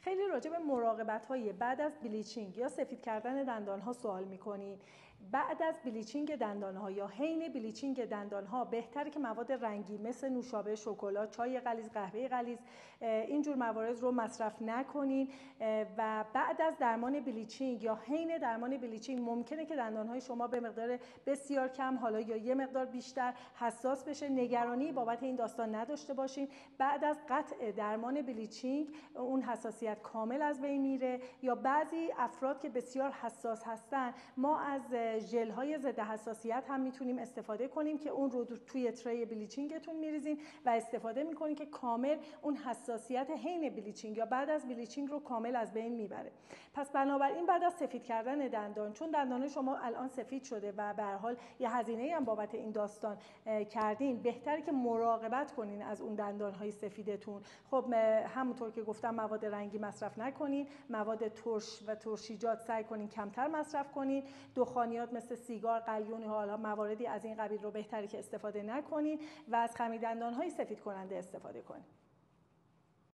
خیلی راجع به مراقبت‌های بعد از بلیچینگ یا سفید کردن دندان‌ها سوال می‌کنین. بعد از بلیچینگ دندان‌ها یا حین بلیچینگ دندان‌ها بهتره که مواد رنگی مثل نوشابه، شکلات، چای غلیظ، قهوه غلیظ اینجور موارد رو مصرف نکنین و بعد از درمان بلیچینگ یا حین درمان بلیچینگ ممکنه که دندان‌های شما به مقدار بسیار کم حالا یا یه مقدار بیشتر حساس بشه. نگرانی بابت این داستان نداشته باشین. بعد از قطع درمان بلیچینگ اون حساسیت کامل از بین میره. یا بعضی افراد که بسیار حساس هستن ما از ژل های ضد حساسیت هم میتونیم استفاده کنیم که اون رو توی تری بلیچینگتون میریزین و استفاده میکنین که کامل اون حساسیت حین بلیچینگ یا بعد از بلیچینگ رو کامل از بین میبره. پس بنابراین بعد از سفید کردن دندان، چون دندان شما الان سفید شده و به هر حال یه هزینه هم بابت این داستان کردین، بهتره که مراقبت کنین از اون دندان های سفیدتون. خب همونطور که گفتم مواد رنگی مصرف نکنین، مواد ترش و ترشیجات سعی کنین کمتر مصرف کنین، دخانیات مثل سیگار، قلیون و حالا مواردی از این قبیل رو بهتره که استفاده نکنین و از خمیردندان های سفید کننده استفاده کنین.